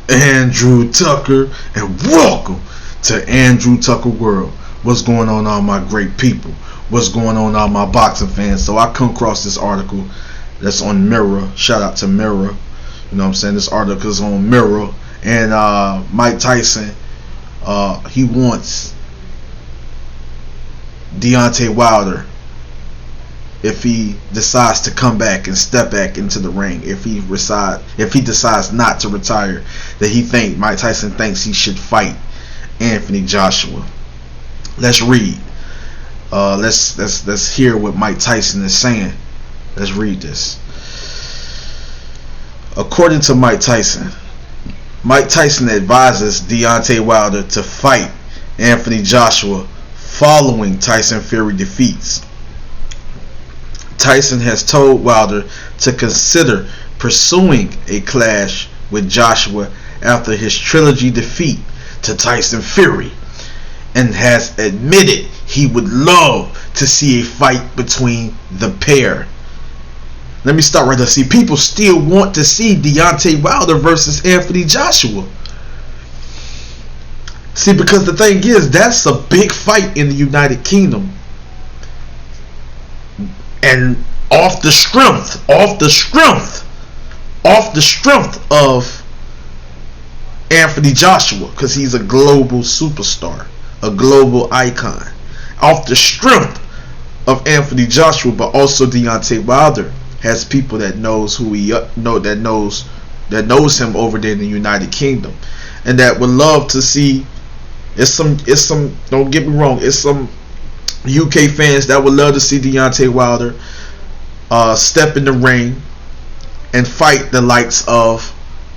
Andrew Tucker, and welcome to Andrew Tucker World. What's going on, all my great people? What's going on, all my boxing fans? So I come across this article that's on Mirror. Shout out to Mirror. You know what I'm saying? This article is on Mirror. And Mike Tyson, he wants Deontay Wilder, if he decides to come back and step back into the ring, if he decides not to retire, that Mike Tyson thinks he should fight Anthony Joshua. Let's read. Let's hear what Mike Tyson is saying. Let's read this. According to Mike Tyson advises Deontay Wilder to fight Anthony Joshua following Tyson Fury defeats. Tyson has told Wilder to consider pursuing a clash with Joshua after his trilogy defeat to Tyson Fury, and has admitted he would love to see a fight between the pair. Let me start right there. See, people still want to see Deontay Wilder versus Anthony Joshua. See, because the thing is, that's a big fight in the United Kingdom. And off the strength of Anthony Joshua, because he's a global superstar, a global icon. Off the strength of Anthony Joshua, but also Deontay Wilder has people that knows who that knows him over there in the United Kingdom, and that would love to see. It's some. Don't get me wrong. It's some UK fans that would love to see Deontay Wilder step in the ring and fight the likes of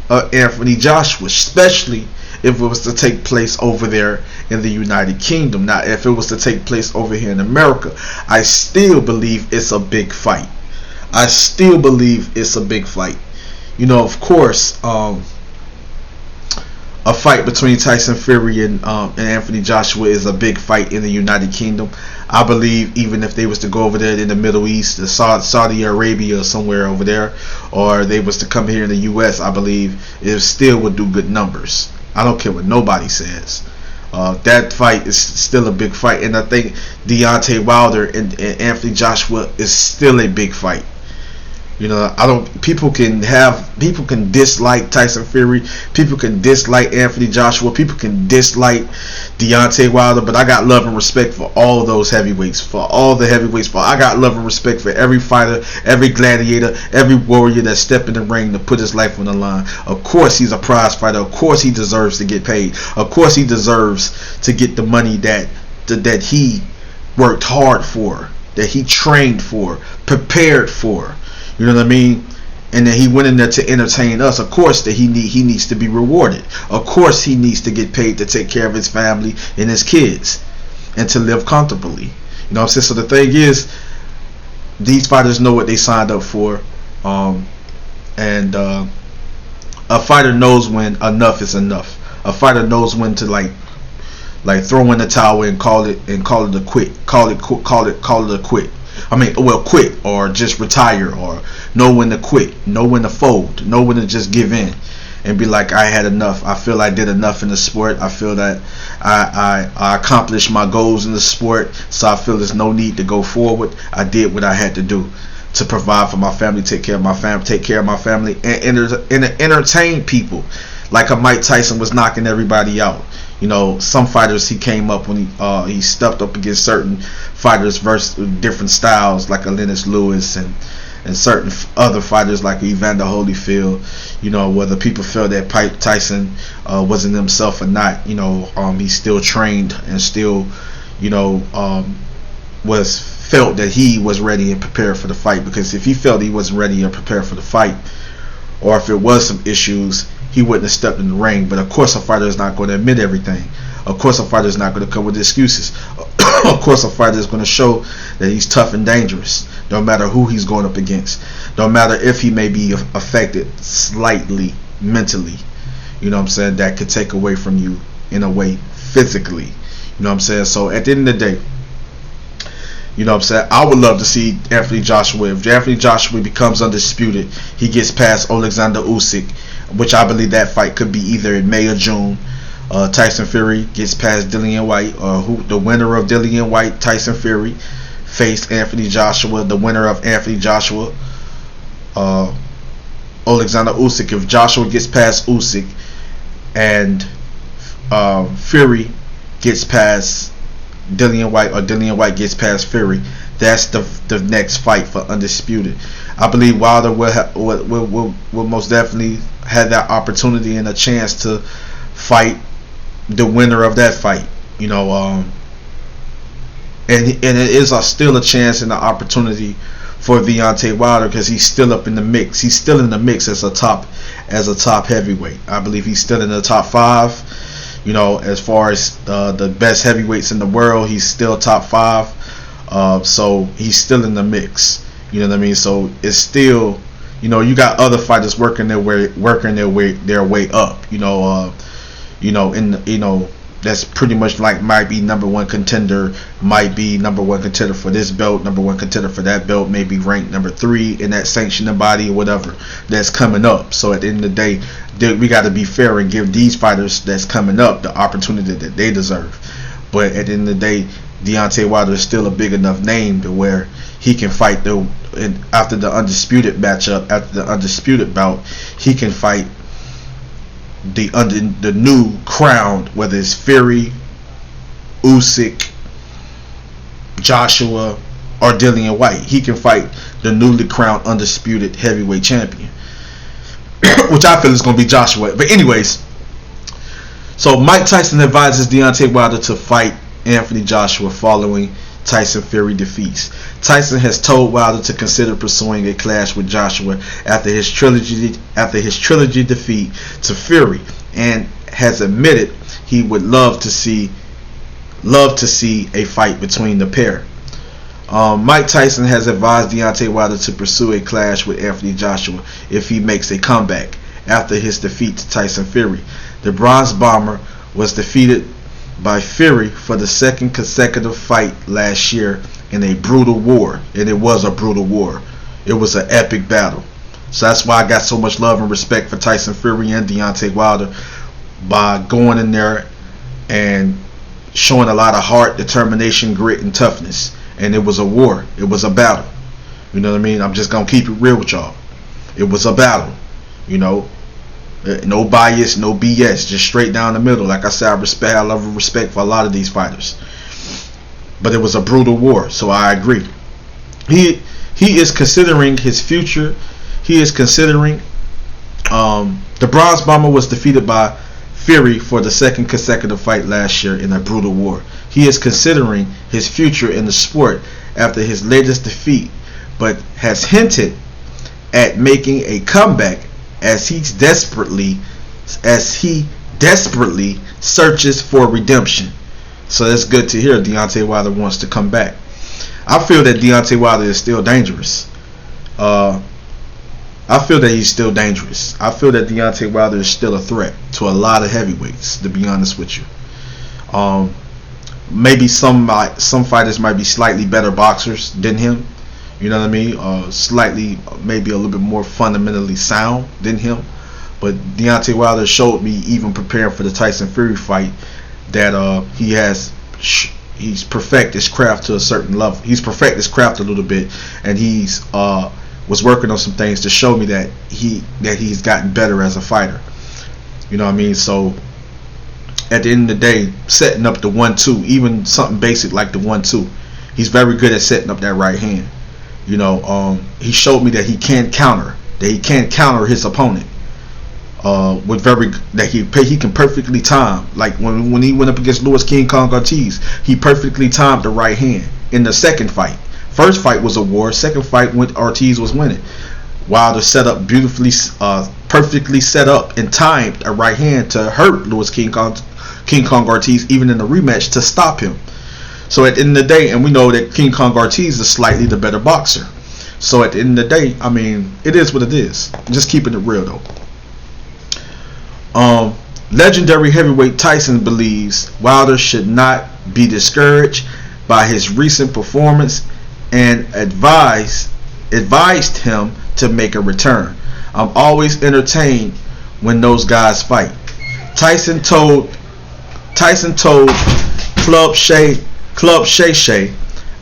Anthony Joshua, especially if it was to take place over there in the United Kingdom. Now, if it was to take place over here in America, I still believe it's a big fight. You know, of course, a fight between Tyson Fury and Anthony Joshua is a big fight in the United Kingdom. I believe even if they was to go over there in the Middle East, Saudi Arabia or somewhere over there, or they was to come here in the U.S., I believe it still would do good numbers. I don't care what nobody says. That fight is still a big fight, and I think Deontay Wilder and Anthony Joshua is still a big fight. You know, people can dislike Tyson Fury, people can dislike Anthony Joshua, people can dislike Deontay Wilder, but I got love and respect for all those heavyweights, I got love and respect for every fighter, every gladiator, every warrior that stepped in the ring to put his life on the line. Of course he's a prize fighter, of course he deserves to get paid, of course he deserves to get the money that he worked hard for, that he trained for, prepared for. You know what I mean? And then he went in there to entertain us. Of course that he needs to be rewarded. Of course he needs to get paid to take care of his family and his kids and to live comfortably. You know what I'm saying? So the thing is, these fighters know what they signed up for. And a fighter knows when enough is enough. A fighter knows when to like throw in the towel and call it a quit. Call it a quit. Quit or just retire, or know when to quit, know when to fold, know when to just give in and be like, I had enough. I feel I did enough in the sport. I feel that I accomplished my goals in the sport, so I feel there's no need to go forward. I did what I had to do to provide for my family, take care of my family, and entertain people. Like a Mike Tyson was knocking everybody out. You know, some fighters he came up when he stepped up against certain fighters versus different styles, like a Lennox Lewis and certain other fighters like Evander Holyfield. You know, whether people felt that Tyson wasn't himself or not, you know, he still trained and still, you know, felt that he was ready and prepared for the fight. Because if he felt he wasn't ready or prepared for the fight, or if it was some issues, he wouldn't have stepped in the ring. But of course a fighter is not going to admit everything. Of course a fighter is not going to come with excuses. Of course a fighter is going to show that he's tough and dangerous, no matter who he's going up against, no matter if he may be affected slightly mentally. You know what I'm saying? That could take away from you in a way physically. You know what I'm saying? So at the end of the day, You know what I'm saying? I would love to see Anthony Joshua. If Anthony Joshua becomes undisputed, he gets past Alexander Usyk, which I believe that fight could be either in May or June. Tyson Fury gets past Dillian White. The winner of Dillian White, Tyson Fury, faced Anthony Joshua. The winner of Anthony Joshua, Alexander Usyk. If Joshua gets past Usyk and Fury gets past Dillian White, or Dillian White gets past Fury, that's the next fight for undisputed. I believe Wilder will most definitely have that opportunity and a chance to fight the winner of that fight. You know, and it is still a chance and an opportunity for Deontay Wilder, because he's still up in the mix. He's still in the mix as a top heavyweight. I believe he's still in the top 5. You know, as far as the best heavyweights in the world, he's still top 5. So he's still in the mix. You know what I mean? So it's still, you know, you got other fighters working their way up. That's pretty much like might be number one contender, might be number one contender for this belt, number one contender for that belt, maybe ranked number 3 in that sanctioning body or whatever that's coming up. So at the end of the day, we got to be fair and give these fighters that's coming up the opportunity that they deserve. But at the end of the day, Deontay Wilder is still a big enough name to where he can fight after the undisputed matchup, after the undisputed bout, he can fight the new crown, whether it's Fury, Usyk, Joshua, or Dillian White. He can fight the newly crowned undisputed heavyweight champion, which I feel is going to be Joshua. But anyways, so Mike Tyson advises Deontay Wilder to fight Anthony Joshua following Tyson Fury defeats. Tyson has told Wilder to consider pursuing a clash with Joshua after his trilogy defeat to Fury, and has admitted he would love to see a fight between the pair. Mike Tyson has advised Deontay Wilder to pursue a clash with Anthony Joshua if he makes a comeback after his defeat to Tyson Fury. The Bronze Bomber was defeated by Fury for the second consecutive fight last year in a brutal war, and it was a brutal war. It was an epic battle. So that's why I got so much love and respect for Tyson Fury and Deontay Wilder, by going in there and showing a lot of heart, determination, grit, and toughness. And it was a war. It was a battle. You know what I mean? I'm just gonna keep it real with y'all. It was a battle. You know, no bias, no BS, just straight down the middle. Like I said, I love and respect for a lot of these fighters. But it was a brutal war, so I agree. He is considering his future. He is considering. The Bronze Bomber was defeated by Fury for the second consecutive fight last year in a brutal war. He is considering his future in the sport after his latest defeat, but has hinted at making a comeback as he desperately searches for redemption. So that's good to hear. Deontay Wilder wants to come back. I feel that Deontay Wilder is still dangerous. I feel that he's still dangerous. I feel that Deontay Wilder is still a threat to a lot of heavyweights, to be honest with you. Maybe some fighters might be slightly better boxers than him. You know what I mean? Slightly, maybe a little bit more fundamentally sound than him. But Deontay Wilder showed me, even preparing for the Tyson Fury fight, that he's perfect his craft to a certain level. He's perfect his craft a little bit, and he's was working on some things to show me that he's gotten better as a fighter. You know what I mean? So at the end of the day, setting up the 1-2, even something basic like the 1-2, he's very good at setting up that right hand. You know, he showed me that he can counter his opponent. He can perfectly time. Like when he went up against Louis King Kong Ortiz, he perfectly timed the right hand in the second fight. First fight was a war. Second fight, when Ortiz was winning, Wilder set up beautifully, perfectly set up and timed a right hand to hurt Louis King Kong Ortiz, even in the rematch, to stop him. So at the end of the day, and we know that King Kong Ortiz is slightly the better boxer. So at the end of the day, I mean, it is what it is. I'm just keeping it real though. Legendary heavyweight Tyson believes Wilder should not be discouraged by his recent performance and advised him to make a return. I'm always entertained when those guys fight. Tyson told Club Shay,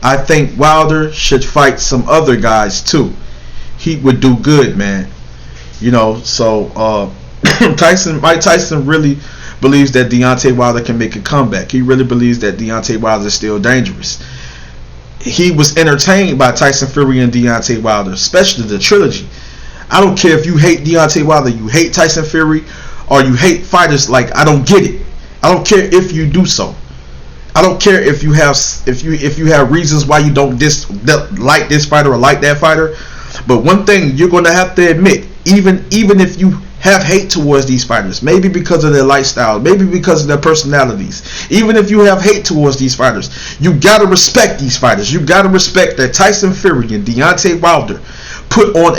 I think Wilder should fight some other guys too. He would do good, man. So Mike Tyson really believes that Deontay Wilder can make a comeback. He really believes that Deontay Wilder is still dangerous. He was entertained by Tyson Fury and Deontay Wilder, especially the trilogy. I don't care if you hate Deontay Wilder, you hate Tyson Fury, or you hate fighters. Like, I don't get it. I don't care if you do so. I don't care if you have reasons why you don't like this fighter or like that fighter. But one thing you're going to have to admit, even if you have hate towards these fighters, maybe because of their lifestyle, maybe because of their personalities, even if you have hate towards these fighters, you gotta respect these fighters. You gotta respect that Tyson Fury and Deontay Wilder put on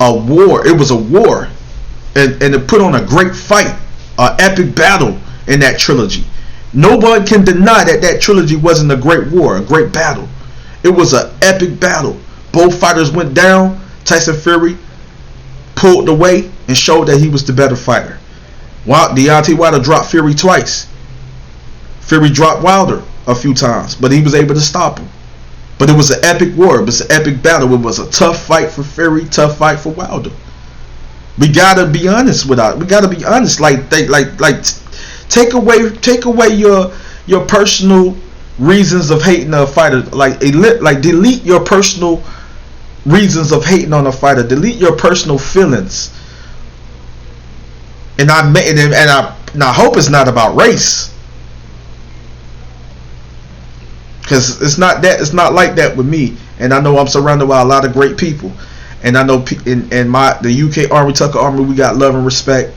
a war. It was a war, and it put on a great fight, an epic battle in that trilogy. No one can deny that trilogy wasn't a great war, a great battle. It was an epic battle. Both fighters went down. Tyson Fury pulled away and showed that he was the better fighter. Deontay Wilder dropped Fury twice. Fury dropped Wilder a few times, but he was able to stop him. But it was an epic war. It was an epic battle. It was a tough fight for Fury, tough fight for Wilder. We gotta be honest with that. We gotta be honest. Take away your personal reasons of hating a fighter. Delete your personal reasons of hating on a fighter. Delete your personal feelings. And I hope it's not about race, because it's not like that with me. And I know I'm surrounded by a lot of great people, and I know in the UK Army, Tucker Army, we got love and respect,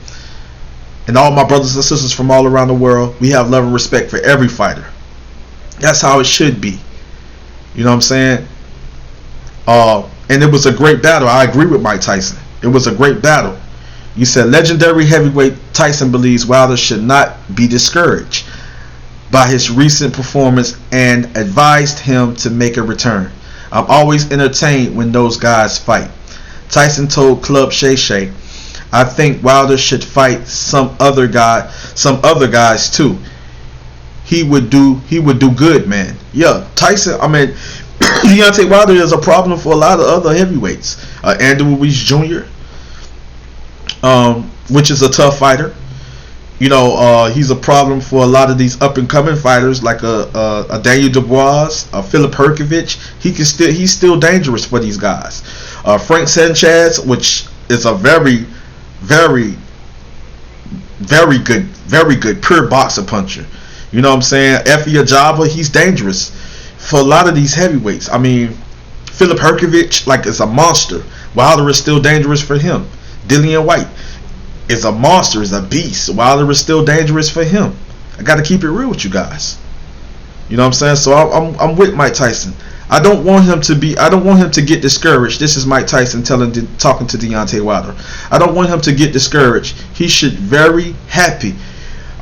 and all my brothers and sisters from all around the world, we have love and respect for every fighter. That's how it should be. You know what I'm saying? And it was a great battle. I agree with Mike Tyson. It was a great battle. You said legendary heavyweight Tyson believes Wilder should not be discouraged by his recent performance and advised him to make a return. I'm always entertained when those guys fight. Tyson told Club Shay, I think Wilder should fight some other guys too. He would do good, man. Yeah, Tyson, Deontay Wilder is a problem for a lot of other heavyweights. Andrew Ruiz Jr., which is a tough fighter. He's a problem for a lot of these up and coming fighters, like a Daniel Dubois, a Filip Hrgović. He's still dangerous for these guys. Frank Sanchez, which is a very, very, very good pure boxer puncher. You know what I'm saying? Efe Ajagba, he's dangerous for a lot of these heavyweights. Filip Hrgović, is a monster. Wilder is still dangerous for him. Dillian White is a monster, is a beast. Wilder is still dangerous for him. I got to keep it real with you guys. You know what I'm saying? So I'm with Mike Tyson. I don't want him to get discouraged. This is Mike Tyson talking to Deontay Wilder. I don't want him to get discouraged. He should very happy.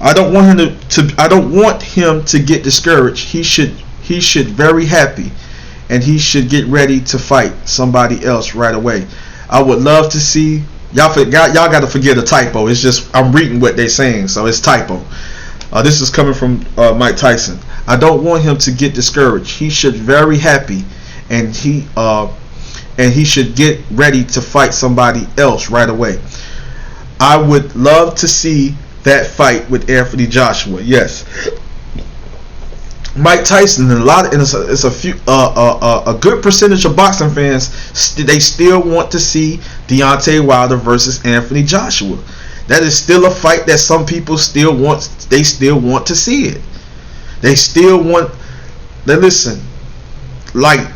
I don't want him to get discouraged. He should very happy, and he should get ready to fight somebody else right away. I would love to see y'all got to forget a typo. It's just I'm reading what they're saying, so it's typo. This is coming from Mike Tyson. I don't want him to get discouraged. He should very happy, and he should get ready to fight somebody else right away. I would love to see that fight with Anthony Joshua. Yes, Mike Tyson, and it's a good percentage of boxing fans. They still want to see Deontay Wilder versus Anthony Joshua. That is still a fight that some people still want. They still want to see it. They still want. Listen, like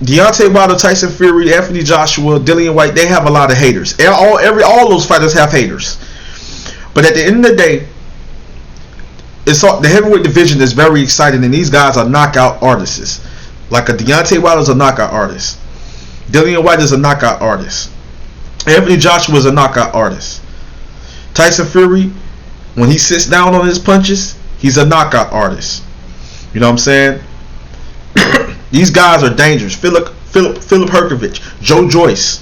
Deontay Wilder, Tyson Fury, Anthony Joshua, Dillian White. They have a lot of haters. All those fighters have haters. But at the end of the day, the heavyweight division is very exciting, and these guys are knockout artists. Like a Deontay Wilder is a knockout artist. Dillian White is a knockout artist. Anthony Joshua is a knockout artist. Tyson Fury, when he sits down on his punches, he's a knockout artist. You know what I'm saying? These guys are dangerous. Philip Herkovich, Joe Joyce,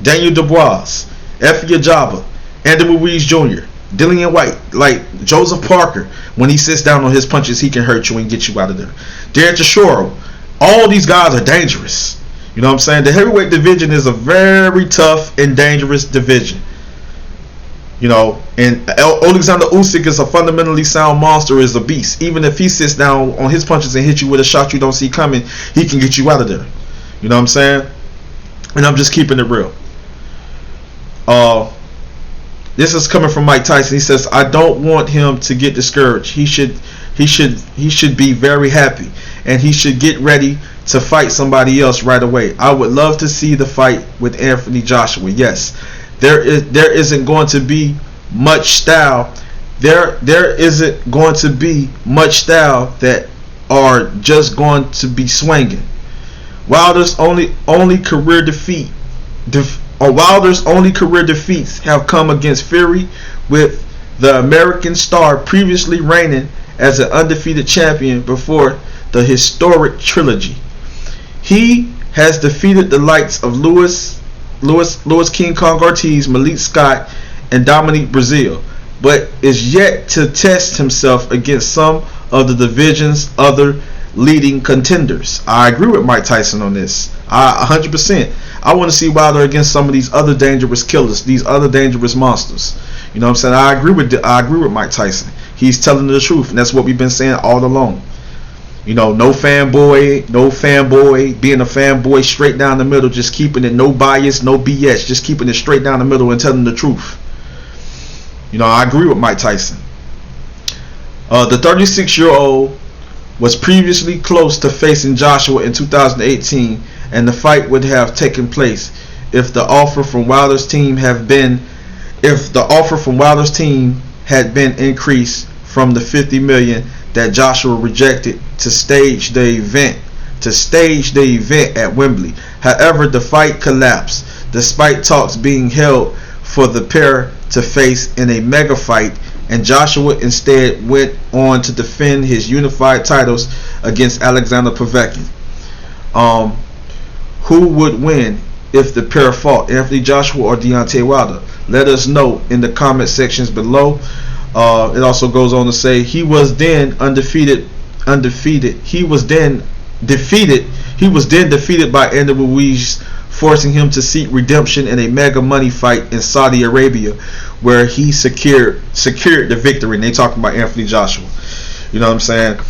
Daniel Dubois, Effie Ajaba, Andy Ruiz Jr., Dillian White, like Joseph Parker. When he sits down on his punches, he can hurt you and get you out of there. Darren Chisora. All these guys are dangerous. You know what I'm saying? The heavyweight division is a very tough and dangerous division. You know, and Alexander Usyk is a fundamentally sound monster, is a beast. Even if he sits down on his punches and hits you with a shot you don't see coming, he can get you out of there. You know what I'm saying? And I'm just keeping it real. This is coming from Mike Tyson. He says, I don't want him to get discouraged. He should be very happy, and he should get ready to fight somebody else right away. I would love to see the fight with Anthony Joshua. Yes. There isn't going to be much style. There isn't going to be much style that are just going to be swinging. Wilder's only career defeats have come against Fury, with the American star previously reigning as an undefeated champion before the historic trilogy. He has defeated the likes of Louis King Kong Ortiz, Malik Scott, and Dominique Breazeale, but is yet to test himself against some of the division's other leading contenders. I agree with Mike Tyson on this. 100%. I want to see Wilder against some of these other dangerous killers, these other dangerous monsters. You know what I'm saying? I agree with Mike Tyson. He's telling the truth, and that's what we've been saying all along. You know, no fanboy, being a fanboy straight down the middle, just keeping it, no bias, no BS, just keeping it straight down the middle and telling the truth. You know, I agree with Mike Tyson. The 36-year-old was previously close to facing Joshua in 2018, and the fight would have taken place if the offer from Wilder's team had been increased from the $50 million that Joshua rejected to stage the event at Wembley. However, the fight collapsed despite talks being held for the pair to face in a mega fight, and Joshua instead went on to defend his unified titles against Alexander Povetkin. Who would win if the pair fought, Anthony Joshua or Deontay Wilder? Let us know in the comment sections below. It also goes on to say he was then defeated by Andy Ruiz, forcing him to seek redemption in a mega money fight in Saudi Arabia, where he secured the victory. And they talking about Anthony Joshua. You know what I'm saying?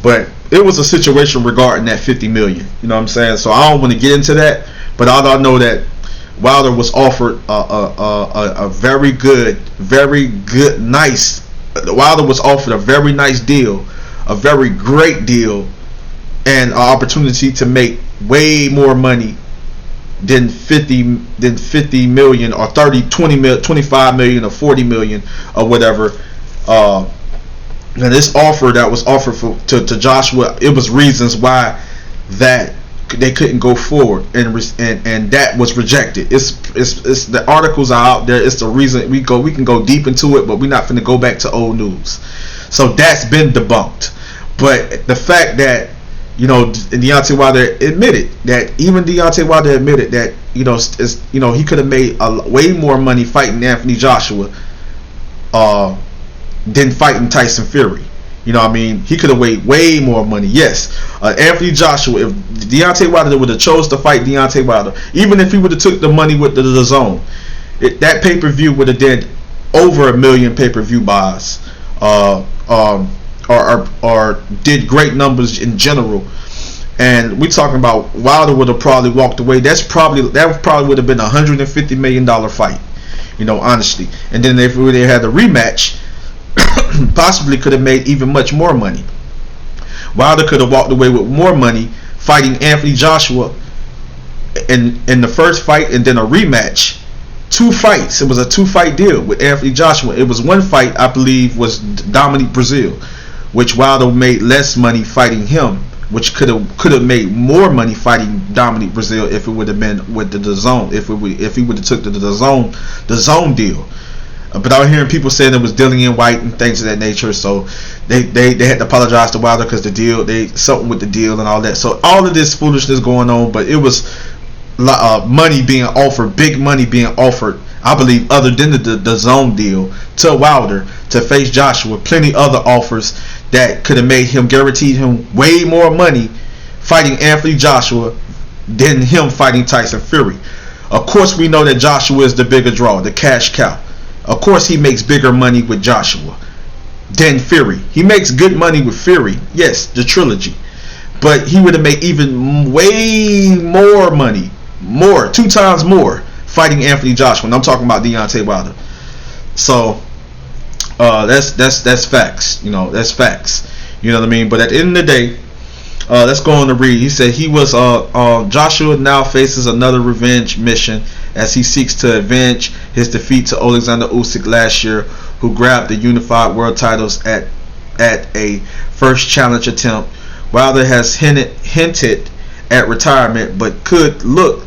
But it was a situation regarding that $50 million. You know what I'm saying? So I don't want to get into that, but all I know that Wilder was offered a very good, nice. Wilder was offered a very nice deal, a very great deal, and an opportunity to make way more money than 50 million or 30, 20 million, 25 million or 40 million or whatever. And this offer that was offered to Joshua, it was reasons why that they couldn't go forward, and that was rejected. It's the articles are out there. It's the reason we can go deep into it, but we're not finna go back to old news. So that's been debunked. But the fact that, you know, Deontay Wilder admitted that, you know, he could have made way more money fighting Anthony Joshua than fighting Tyson Fury. You know what I mean? He could have made way more money. Yes, Anthony Joshua, if Deontay Wilder would have chose to fight Deontay Wilder, even if he would have took the money with the zone, that pay-per-view would have did over 1 million pay-per-view buys, or did great numbers in general. And we talking about Wilder would have probably walked away. That probably would have been $150 million fight. You know, honestly. And then if they had a rematch, possibly could have made even much more money. Wilder could have walked away with more money fighting Anthony Joshua in the first fight, and then a rematch. 2 fights. It was a 2-fight deal with Anthony Joshua. It was one fight, I believe, was Dominique Breazeale, which Wilder made less money fighting him, which could have made more money fighting Dominique Breazeale if it would have been with the zone. If he would have took the zone deal. But I'm hearing people saying it was Dillian White and things of that nature. So they had to apologize to Wilder because the deal, something with the deal and all that. So all of this foolishness going on, but it was money being offered, big money being offered, I believe, other than the zone deal to Wilder to face Joshua. Plenty other offers that could have made him, guaranteed him way more money fighting Anthony Joshua than him fighting Tyson Fury. Of course, we know that Joshua is the bigger draw, the cash cow. Of course, he makes bigger money with Joshua than Fury. He makes good money with Fury, yes, the trilogy. But he would have made even way more money, 2 times more, fighting Anthony Joshua. And I'm talking about Deontay Wilder. So that's facts. That's facts. You know what I mean? But at the end of the day, let's go on to read. He said Joshua now faces another revenge mission as he seeks to avenge his defeat to Alexander Usyk last year, who grabbed the unified world titles at a first challenge attempt. Wilder has hinted at retirement, but could look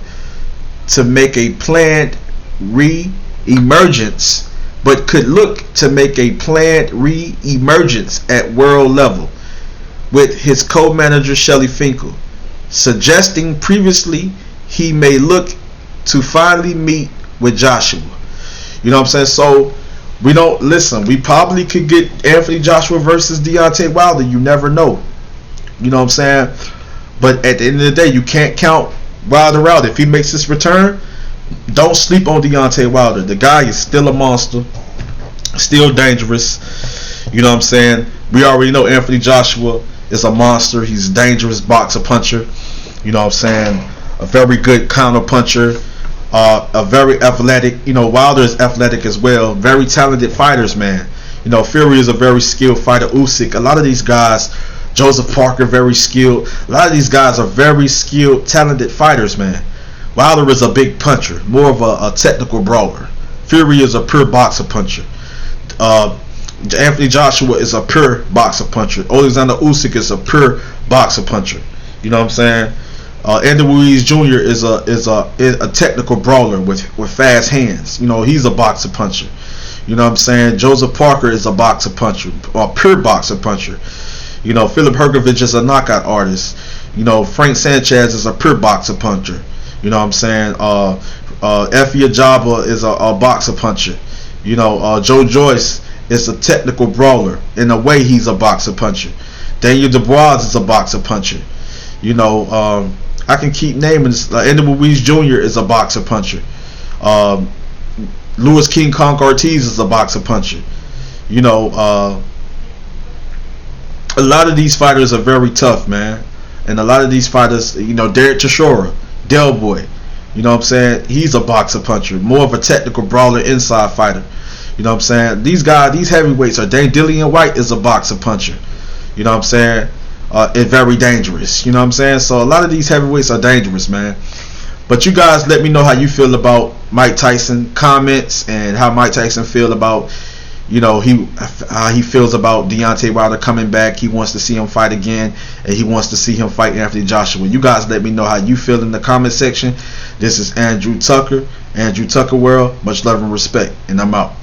to make a planned re-emergence. At world level, with his co-manager Shelly Finkel suggesting previously he may look to finally meet with Joshua. You know what I'm saying? So we probably could get Anthony Joshua versus Deontay Wilder. You never know. You know what I'm saying? But at the end of the day, you can't count Wilder out. If he makes his return, don't sleep on Deontay Wilder. The guy is still a monster, still dangerous. You know what I'm saying? We already know Anthony Joshua is a monster. He's a dangerous boxer puncher. You know what I'm saying? A very good counter puncher. A very athletic. Wilder is athletic as well. Very talented fighters, man. Fury is a very skilled fighter. Usyk. A lot of these guys, Joseph Parker, very skilled. A lot of these guys are very skilled, talented fighters, man. Wilder is a big puncher, more of a technical brawler. Fury is a pure boxer puncher. Anthony Joshua is a pure boxer puncher. Alexander Usyk is a pure boxer puncher. You know what I'm saying? Andy Ruiz Jr. is a technical brawler with fast hands. He's a boxer puncher. You know what I'm saying? Joseph Parker is a boxer puncher, or pure boxer puncher. Philip Hergovich is a knockout artist. Frank Sanchez is a pure boxer puncher. You know what I'm saying? Effie Ajaba is a boxer puncher. Joe Joyce is a technical brawler. In a way, he's a boxer puncher. Daniel Dubois is a boxer puncher. I can keep naming this. Andy Ruiz Jr. is a boxer puncher. Louis King Kong Ortiz is a boxer puncher. A lot of these fighters are very tough, man. And a lot of these fighters, Derek Chisora, Del Boy, you know what I'm saying? He's a boxer puncher, more of a technical brawler, inside fighter. You know what I'm saying? These guys, these heavyweights are Dillian White is a boxer puncher. You know what I'm saying? It's very dangerous. You know what I'm saying? So a lot of these heavyweights are dangerous, man. But you guys let me know how you feel about Mike Tyson. Comments and how Mike Tyson feel about, how he feels about Deontay Wilder coming back. He wants to see him fight again, and he wants to see him fight Anthony Joshua. You guys let me know how you feel in the comment section. This is Andrew Tucker, Andrew Tucker World. Much love and respect, and I'm out.